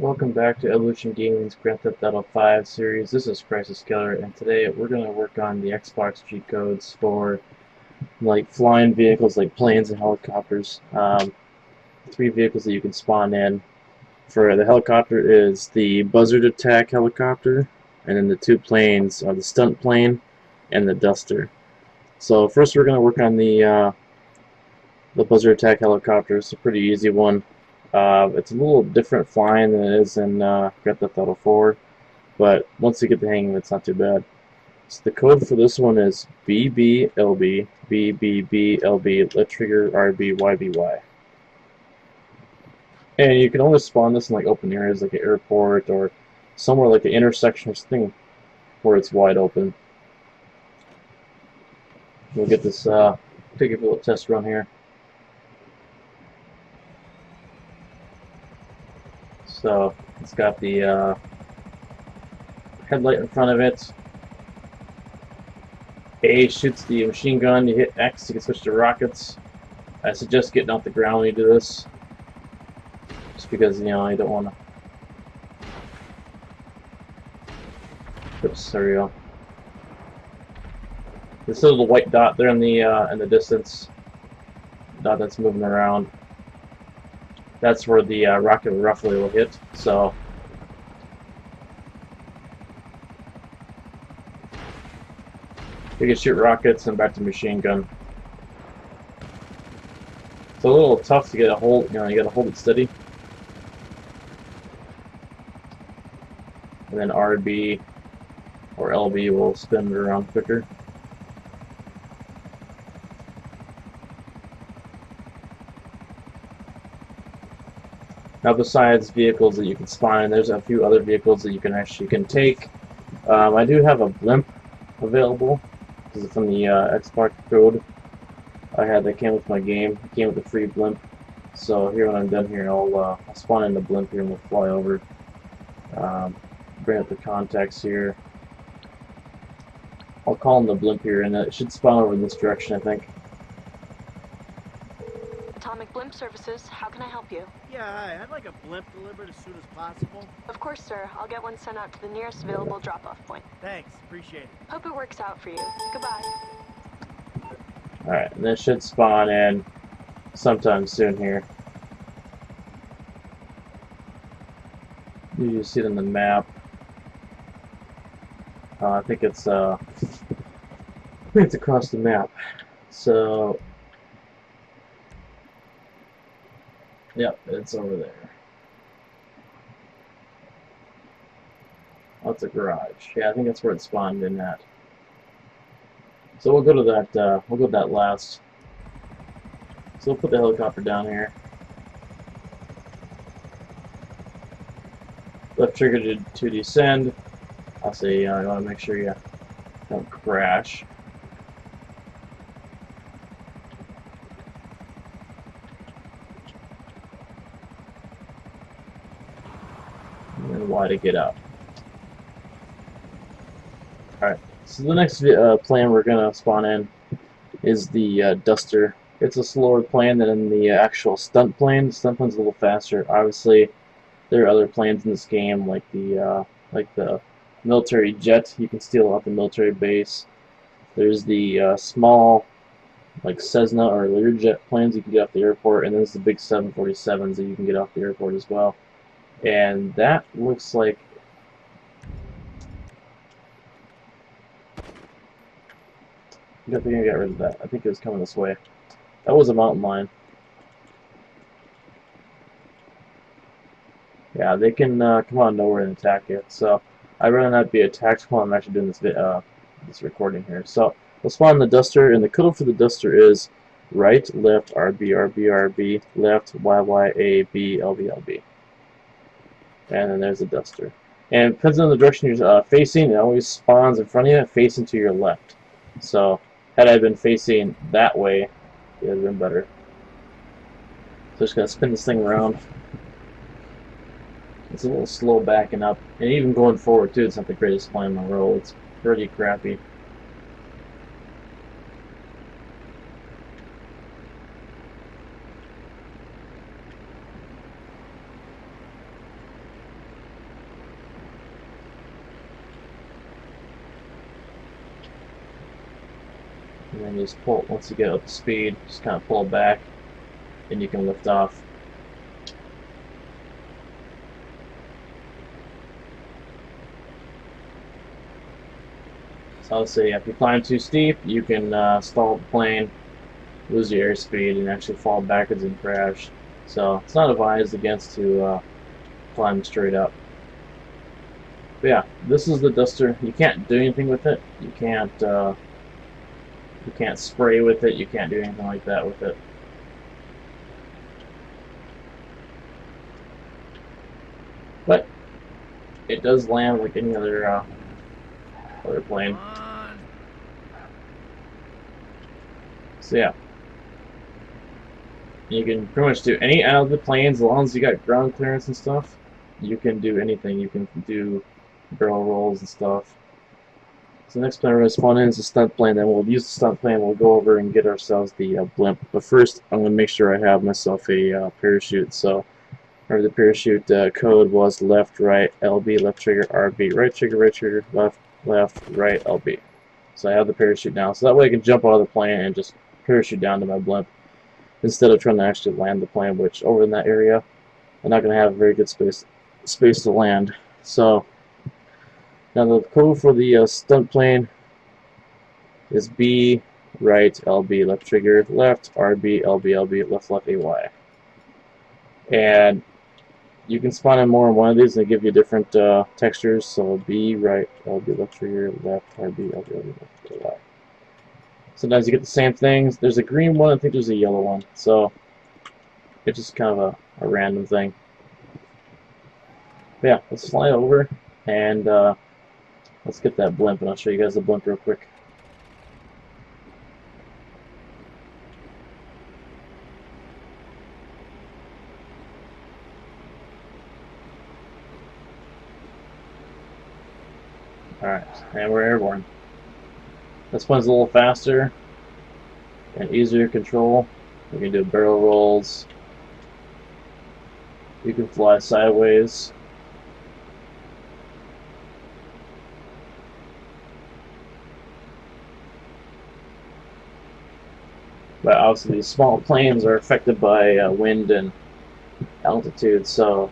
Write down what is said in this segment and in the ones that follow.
Welcome back to Evolution Gaming's Grand Theft Auto 5 series. This is Crisis Killer, and today we're going to work on the Xbox cheat codes for like flying vehicles like planes and helicopters. Three vehicles that you can spawn in. For the helicopter is the Buzzard attack helicopter, and then the two planes are the Stunt Plane and the Duster. So first we're going to work on the Buzzard attack helicopter. It's a pretty easy one. It's a little different flying than it is in Grand Theft Auto 4, but once you get the hang of it, it's not too bad. So the code for this one is BBLB, BBBLB, let trigger RB, YBY. And you can only spawn this in like open areas like an airport or somewhere like an intersection or something where it's wide open. We'll get this, take a little test run here. So it's got the headlight in front of it. A shoots the machine gun. You hit X, you can switch to rockets. I suggest getting off the ground when you do this, just because you don't want to. Oops, there we go. This little white dot there in the distance, dot that's moving around. That's where the rocket roughly will hit. So you can shoot rockets and back to machine gun. It's a little tough to get a hold. You got to hold it steady, and then RB or LB will spin it around quicker. Now, besides vehicles that you can spawn, there's a few other vehicles that you can take. I do have a blimp available. This is from the Xbox code I had that came with my game. It came with a free blimp. So here, when I'm done here, I'll spawn in the blimp here and we'll fly over. Bring up the contacts here. I'll call in the blimp here, and it should spawn over in this direction, I think. Atomic Blimp Services, how can I help you? Yeah, hi. I'd like a blimp delivered as soon as possible. Of course, sir. I'll get one sent out to the nearest available drop-off point. Thanks, appreciate it. Hope it works out for you. Goodbye. Alright, and this should spawn in sometime soon here. You see it on the map. I think it's across the map. So yep, it's over there. Oh, it's a garage. Yeah, I think that's where it spawned in at. So we'll go to that. We'll go to that last. So we'll put the helicopter down here. Left trigger to descend. I'll say you want to make sure you don't crash. And then Y to get up. Alright, so the next plane we're going to spawn in is the Duster. It's a slower plane than the actual Stunt Plane. The Stunt Plane's a little faster. Obviously, there are other planes in this game, like the military jet you can steal off the military base. There's the small, like Cessna or Learjet planes you can get off the airport, and there's the big 747s that you can get off the airport as well. And that looks like I think I got rid of that. I think it was coming this way. That was a mountain lion. Yeah, they can come out of nowhere and attack you. So I'd rather not be attacked while I'm actually doing this recording here. So we'll spawn the Duster, and the code for the Duster is right, left, RB, RB, RB, left, YY, A, B, LB, LB. And then there's the Duster. And it depends on the direction you're facing. It always spawns in front of you, facing to your left. So had I been facing that way, it would have been better. So just gonna spin this thing around. It's a little slow backing up, and even going forward too. It's not the greatest plane on the road. It's pretty crappy. and then you just pull, once you get up to speed, just kind of pull it back, and you can lift off. So I'll say if you climb too steep, you can stall the plane, lose your airspeed, and actually fall backwards and crash. So it's not advised against to climb straight up. But yeah, this is the Duster. You can't do anything with it. You can't spray with it. You can't do anything like that with it. But it does land like any other plane. So yeah, you can pretty much do any out of the planes as long as you got ground clearance and stuff. You can do anything. You can do barrel rolls and stuff. So the next plane we're going to spawn in is the Stunt Plane. Then we'll use the Stunt Plane. We'll go over and get ourselves the blimp. But first, I'm going to make sure I have myself a parachute. So remember the parachute code was left, right, LB, left trigger, RB, right trigger, left, right, LB. So I have the parachute now. So that way I can jump out of the plane and just parachute down to my blimp instead of trying to actually land the plane, which over in that area I'm not going to have very good space to land. So now the code for the Stunt Plane is B, right, LB, left trigger, left, RB, LB, left, AY. And you can spawn in more in one of these and they give you different textures. So B, right, LB, left trigger, left, RB, left, AY. Sometimes you get the same things. There's a green one, I think there's a yellow one. So it's just kind of a random thing. But yeah, let's fly over and let's get that blimp, and I'll show you guys the blimp real quick. Alright, and we're airborne. This one's a little faster and easier to control. We can do barrel rolls. You can fly sideways. But obviously these small planes are affected by wind and altitude, so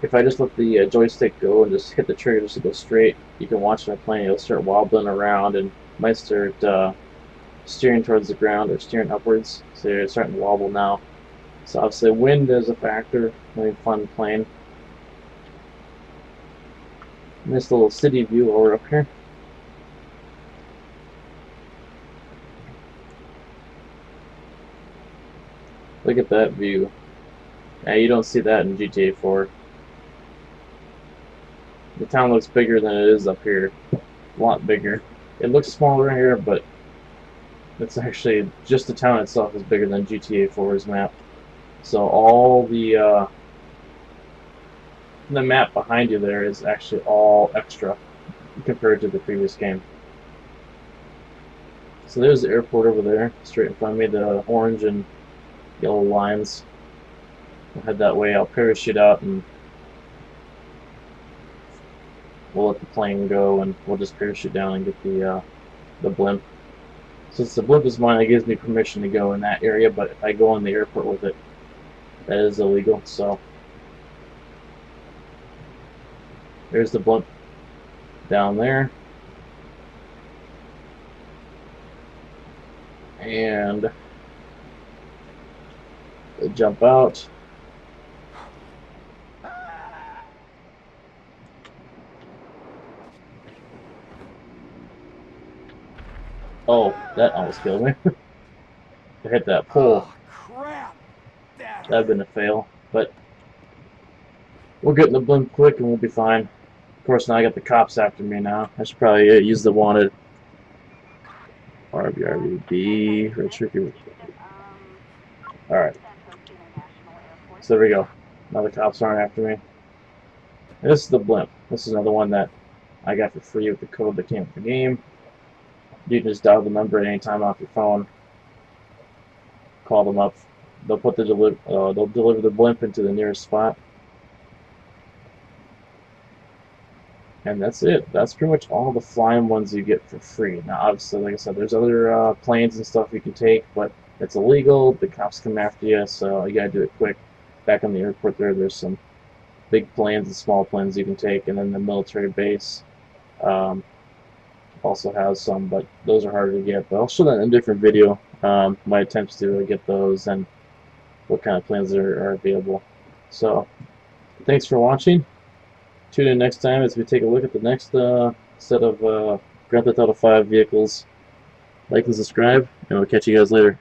if I just let the joystick go and just hit the trigger just to go straight, you can watch my plane. It'll start wobbling around and might start steering towards the ground or steering upwards. So it's starting to wobble now. So obviously wind is a factor when you fly the plane. Nice little city view over up here. Look at that view. Now you don't see that in GTA 4. The town looks bigger than it is up here. A lot bigger. It looks smaller here, but it's actually just the town itself is bigger than GTA 4's map. So all the map behind you there is actually all extra compared to the previous game. So there's the airport over there, straight in front of me, the orange and yellow lines. We'll head that way. I'll parachute out and we'll let the plane go, and we'll just parachute down and get the blimp. Since the blimp is mine, it gives me permission to go in that area, but if I go in the airport with it, that is illegal. So there's the blimp down there. And jump out. Oh, that almost killed me. I hit that pole. Oh, crap. That'd been a fail, but we'll get in the blimp quick and we'll be fine. Of course, now I got the cops after me now. I should probably use the wanted. RB, red trigger. Alright. So there we go. Now the cops aren't after me. And this is the blimp. This is another one that I got for free with the code that came with the game. You can just dial the number at any time off your phone. Call them up. They'll deliver the blimp into the nearest spot. And that's it. That's pretty much all the flying ones you get for free. Now, obviously, like I said, there's other planes and stuff you can take, but it's illegal. The cops come after you, so you gotta do it quick. Back on the airport there's some big planes and small planes you can take, and then the military base um, also has some, but those are harder to get. But I'll show that in a different video. My attempts to get those and what kind of planes are available. So, thanks for watching. Tune in next time as we take a look at the next set of Grand Theft Auto 5 vehicles. Like and subscribe, and we'll catch you guys later.